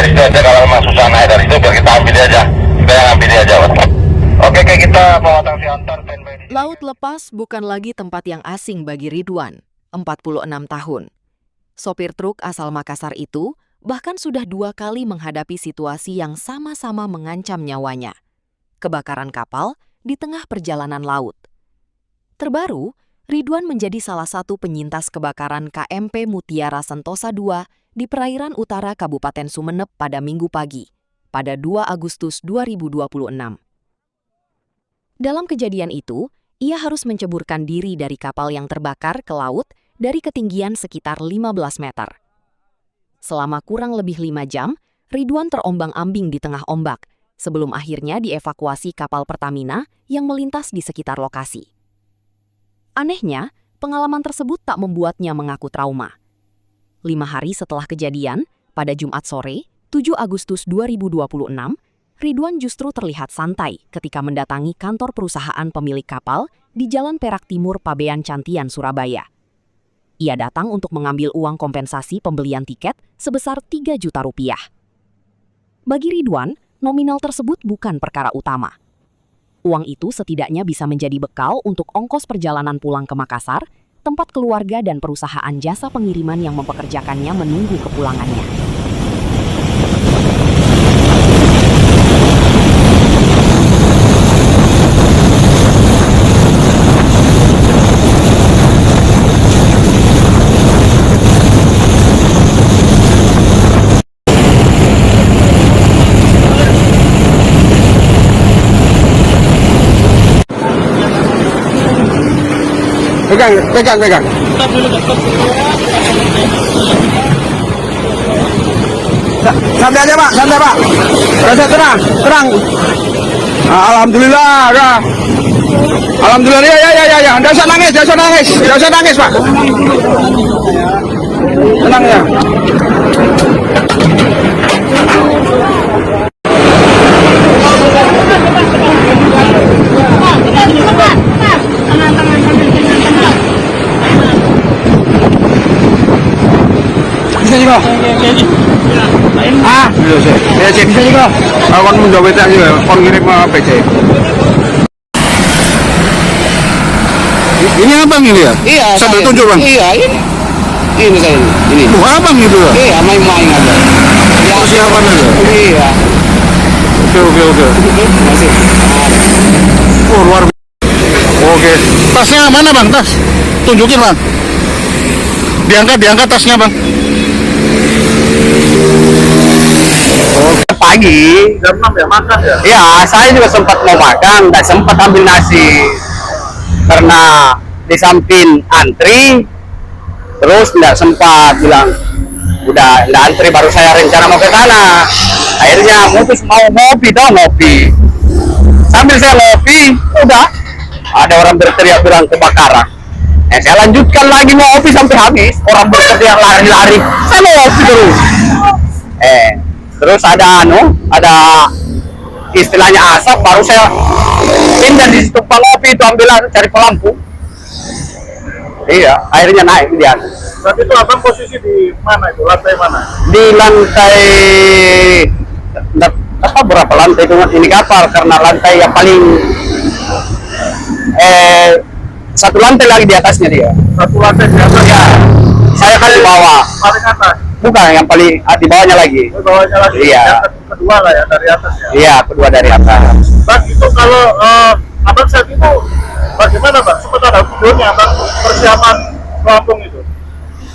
itu aja, kalau memang susah naik dari itu biar kita ambil aja. Kita yang ambil aja, Pak. Oke, kayak kita penguatan si antar. Laut lepas bukan lagi tempat yang asing bagi Ridwan, 46 tahun. Sopir truk asal Makassar itu bahkan sudah 2 kali menghadapi situasi yang sama-sama mengancam nyawanya. Kebakaran kapal di tengah perjalanan laut. Terbaru, Ridwan menjadi salah satu penyintas kebakaran KMP Mutiara Sentosa II di perairan utara Kabupaten Sumeneb pada Minggu pagi, pada 2 Agustus 2026. Dalam kejadian itu, ia harus menceburkan diri dari kapal yang terbakar ke laut dari ketinggian sekitar 15 meter. Selama kurang lebih 5 jam, Ridwan terombang-ambing di tengah ombak, sebelum akhirnya dievakuasi kapal Pertamina yang melintas di sekitar lokasi. Anehnya, pengalaman tersebut tak membuatnya mengaku trauma. 5 hari setelah kejadian, pada Jumat sore, 7 Agustus 2026, Ridwan justru terlihat santai ketika mendatangi kantor perusahaan pemilik kapal di Jalan Perak Timur, Pabean Cantian, Surabaya. Ia datang untuk mengambil uang kompensasi pembelian tiket sebesar 3 juta rupiah. Bagi Ridwan, nominal tersebut bukan perkara utama. Uang itu setidaknya bisa menjadi bekal untuk ongkos perjalanan pulang ke Makassar, tempat keluarga dan perusahaan jasa pengiriman yang mempekerjakannya menunggu kepulangannya. Pegang. Santai aja, Pak. Rasa tenang. Alhamdulillah, ya. Alhamdulillah, ya. Nggak usah nangis, Pak. Tenang ya. Bisa juga. Bisa juga. Awan menjawab itu aja, kon ngirim PC. Ini abang ini ya? Iya. Sambil tunjuk, Bang. Iya, ini saya ini. Abang itu ya? Iya, main-main aja. Ya, persiapan aja. Iya. Oke. Masih. Oh, luar biasa. Oke. Tasnya mana, Bang? Tas. Tunjukin, Bang. Diangkat tasnya, Bang. Pagi Jam 6 ya, makan ya? ya saya juga sempat mau makan, nggak sempat ambil nasi karena di samping antri, terus nggak sempat bilang udah nggak antri, baru saya rencana mau ke sana. Akhirnya mau ngopi sambil saya ngopi, udah ada orang berteriak bilang kebakaran. Saya lanjutkan lagi mau ngopi sampai habis, orang berteriak lari-lari, saya mau ngopi terus. Terus ada istilahnya asap, baru saya pindah di situ ngopi itu, ambil cari pelampu. Iya, akhirnya naik dia. Berarti itu abang posisi di mana itu? Lantai mana? Di lantai berapa lantai itu ini kapal, karena lantai yang paling satu lantai lagi di atasnya dia. Satu lantai di atas Ya, saya kan di bawah. paling atas. Bukan, yang paling di bawahnya lagi. Di bawahnya lagi. Iya. Yang kedua lah ya, dari atas ya. Iya, kedua dari atas. Bang, itu kalau abang saat itu bagaimana, Bang? Sempat ada videonya, Bang, persiapan pelampung itu?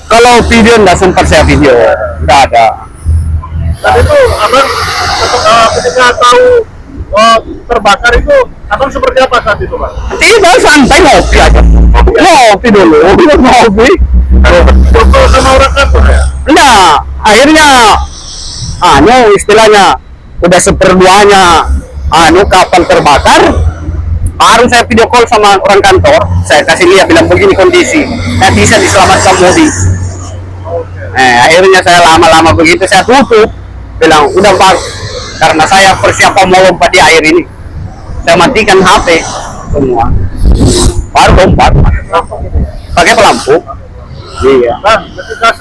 Kalau video nggak sempat saya video, nggak ada. Dan itu abang ketika tahu terbakar itu, abang seperti apa saat itu, Bang? Tidak, santai ngopi aja. Ngopi dulu, ngopi. Foto sama orang kantor ya? Enggak, akhirnya istilahnya udah seperduanya kapal terbakar, baru saya video call sama orang kantor, saya kasih lihat, bilang begini kondisi, bisa diselamatkan Modi. Akhirnya saya lama-lama begitu saya tutup, bilang udah Bang, karena saya persiapan mau lompat di air ini, saya matikan HP semua, baru lompat pakai pelampu. Iya. Bang, ketika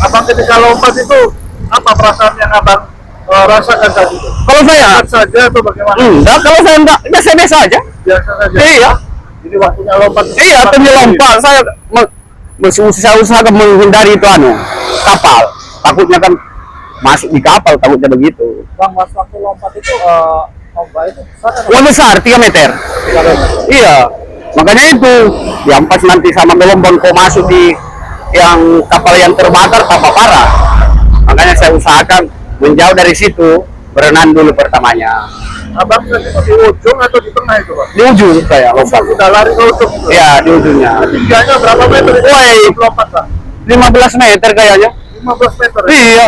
abang lompat itu apa perasaan yang abang rasakan saat itu? Kalau saya, Lihat saja atau bagaimana? enggak, kalau saya enggak, biasa-biasa aja. Biasa saja. Iya, Ini waktunya lompat. iya, tadi lompat. Saya berusaha menghindari itu kapal. Takutnya kan masuk di kapal, takutnya begitu. Bang, waktu lompat itu ombak itu besar kan? Wah besar, 3 meter. Iya, makanya itu yang pas nanti sama gelombang kau masuk di yang kapal yang terbakar tambah parah. Makanya saya usahakan menjauh dari situ, berenang dulu pertamanya. Abang tadi di ujung atau di tengah itu, Pak? Di ujung saya lompat. Udah lari ke ujung itu? Iya, di ujungnya. Tingginya berapa meter itu? Woi. Lompat, Pak? 15 meter kayaknya. 15 meter. Iya,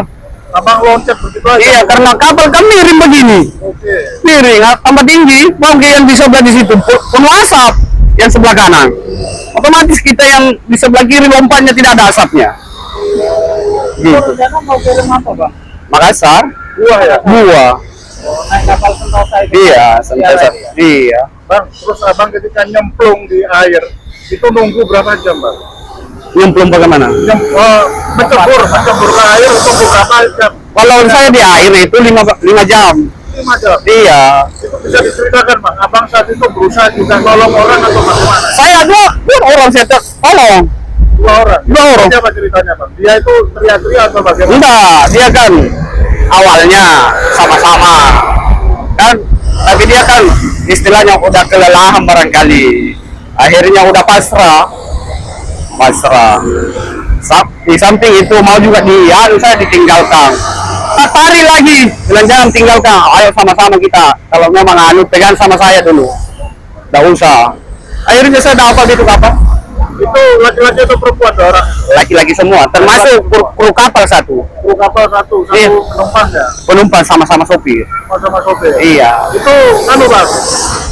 Abang loncat begitu aja? iya karena kapal kan miring begini. Oke. Miring, tambah tinggi, bangkai yang di sebelah di situ penuh asap, yang sebelah kanan. Otomatis kita yang di sebelah kiri lompatnya tidak ada asapnya. Gitu. Rencana mau kirim apa, Bang? Makassar, Buah ya? buah. Naik kapal Sentosa itu? Iya, Sentosa. Iya. Bang, terus abang ketika nyemplung di air, itu nunggu berapa jam, Bang? Nyemplung bagaimana? Mencebur ke air itu berapa jam? Kalau saya di air itu 5 jam. 5 jam. Iya. Itu bisa diceritakan, Bang. Abang saat itu berusaha juga nolong orang atau bagaimana? Saya dua orang saya tolong. 2 orang. Dua orang. Apa ceritanya, Bang? Dia itu teriak-teriak atau bagaimana? Enggak, dia kan awalnya sama-sama kan, tapi dia kan istilahnya udah kelelahan barangkali, akhirnya udah pasrah. Di samping itu mau juga saya ditinggalkan, tarik lagi, bilang jangan tinggalkan, ayo sama-sama kita, kalau memang pegang sama saya dulu, nggak usah. Akhirnya saya dapat itu kapal, Itu laki-laki atau perempuan, 2 orang? laki-laki semua, termasuk kru kapal satu, Kru kapal satu Iya. penumpang ya? penumpang sama-sama sopir. Sama sopir? Iya. Itu, Bang,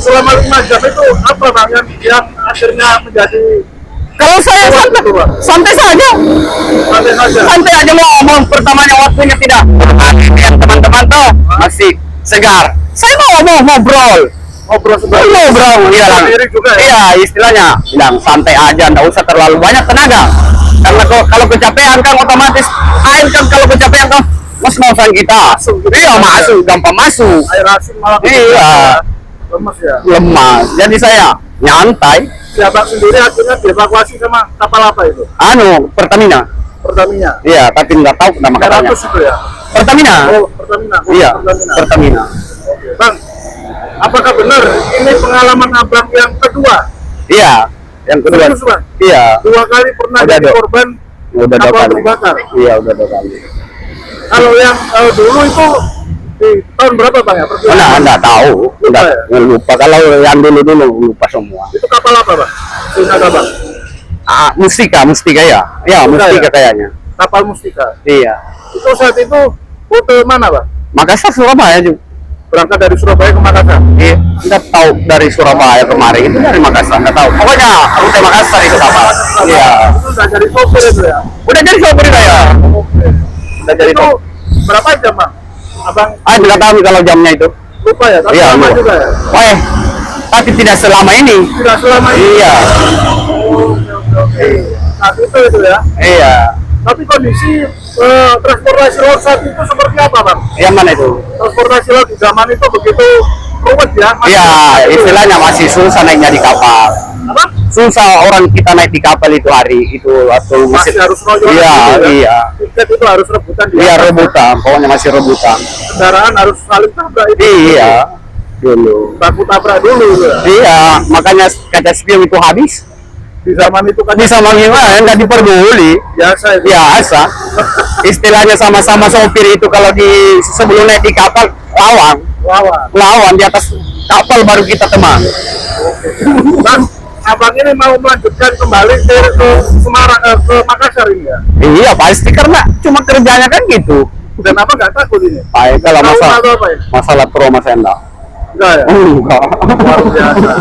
selama 5 jam itu apa, Bang, yang akhirnya menjadi Kalau saya santai saja, santai saja? santai aja ngomong. Pertamanya waktunya tidak, yang teman-teman tuh masih segar. Saya ngobrol, Ngobrol sebentar. ngobrol, iya, Sendiri juga ya? iya istilahnya, bilang santai aja, nggak usah terlalu banyak tenaga. Karena kalau kecapean kan otomatis air kan kalau kecapean kan ngos-ngosan kita. Iya masuk, gampang masuk. Air asin malah Iya. lemes ya? Lemas. Jadi saya nyantai. Si abang sendiri akhirnya dievakuasi sama kapal apa itu? Pertamina. Pertamina? Iya, tapi nggak tahu nama kapalnya. 100 itu ya? Pertamina. Oh, Pertamina. Iya, Pertamina. Oke. Bang, apakah benar ini pengalaman abang yang kedua? Iya, yang kedua. Serius, Bang? Iya, 2 kali pernah Udah, jadi Dok. korban udah 2 kapal kali. terbakar. Iya, udah 2 kali. Kalau yang dulu itu di tahun berapa, Bang, ya? Enggak tahu, Lupa ya? lupa. Kalau yang dulu lupa semua. Itu kapal apa, Bang? Seingat abang? Mustika ya. Iya, Mustika ya? kayaknya. Kapal Mustika. Iya. Itu saat itu rute mana, Bang? Makassar Surabaya juga. Berangkat dari Surabaya ke Makassar. Iya, enggak tahu dari Surabaya kemarin itu dari Makassar, enggak tahu. Pokoknya rute Makassar itu kapal. Iya. Itu udah jadi sopir itu ya? Udah jadi sopir saya. Oke. Udah jadi Itu sopir. berapa jam, Bang? Abang Enggak tahu kalau jamnya itu. lupa ya? Tapi Iya, lama lupa. juga ya? Tapi tidak selama ini. Tidak selama ini? Iya. Oke. Nah, itu ya? Iya. Tapi kondisi transportasi laut saat itu seperti apa, Bang? Yang mana itu? Transportasi laut di zaman itu begitu ruwet ya? Masih Iya, itu. istilahnya masih susah naiknya di kapal. Apa? Susah orang kita naik di kapal itu hari itu atau Masih harus noyo. Iya, iya. Tiket itu harus rebutan. Iya, rebutan, pokoknya masih rebutan. Kendaraan harus saling tabrak itu. Iya, dulu. Baku tabrak dulu ya. Iya, makanya kaca spion itu habis. Di zaman itu kan Bisa gimana, nggak diperguli. biasa itu. Biasa. Istilahnya sama-sama sopir itu kalau sebelum naik di kapal lawan di atas kapal baru kita teman. Bang, abang ini mau melanjutkan kembali ke Semarang, ke Makassar ini ya? Iya pasti karena cuma kerjanya kan gitu. Dan apa nggak takut ini? Baik kalau Tahu atau apa ya? masalah trauma saya enggak. Enggak ya? Enggak. Luar biasa.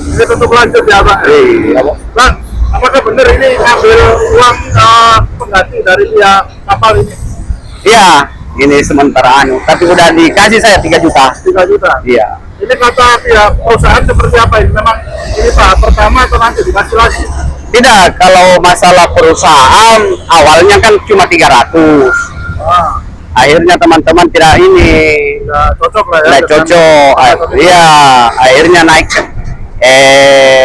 Ini tetap lanjut ya, Bang. Iya. Bang, apakah benar ini ngambil uang pengganti dari pihak kapal ini? Iya, ini sementara tapi udah dikasih saya 3 juta. 3 juta. Iya. Ini kata pihak perusahaan seperti apa ini? Memang ini tahap pertama atau nanti dikasih lagi? Tidak, kalau masalah perusahaan awalnya kan cuma 300. Ah, akhirnya teman-teman tidak ini, Nggak cocok lah ya. tidak dengan- cocok. Iya, akhirnya naik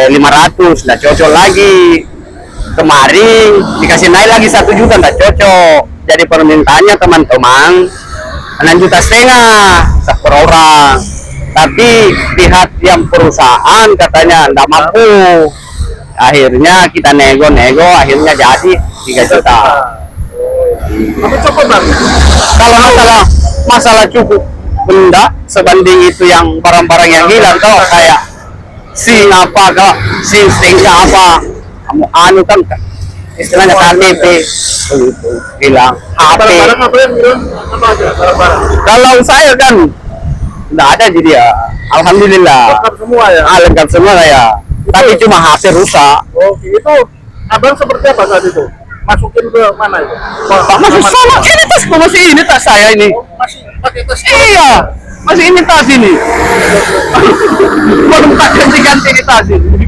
500, tidak cocok lagi. Kemarin dikasih naik lagi 1 juta, tidak cocok. Jadi permintaannya teman-teman 6,5 juta per orang. Tapi pihak yang perusahaan katanya tidak mampu. Akhirnya kita nego-nego, akhirnya jadi 3 juta. Tapi cukup bang. Kalau masalah cukup benda sebanding itu yang barang-barang yang hilang, kalau kayak SIM apa, kalau SIM stengnya apa, kamu anu kan istilahnya KTP begitu hilang, HP. Barang-barang apa yang bilang apa aja barang-barang? Kalau saya kan nggak ada, jadi ya alhamdulillah Lengkap semua ya. lengkap semua ya. Tapi cuma HP rusak. Oke, itu abang seperti apa saat itu? Masukin ke mana itu? Pak, masih sama ini tas, masih ini tas saya ini. Oh, masih pakai tas. Iya, masih ini tas ini. Belum tak ganti-ganti di tas ini.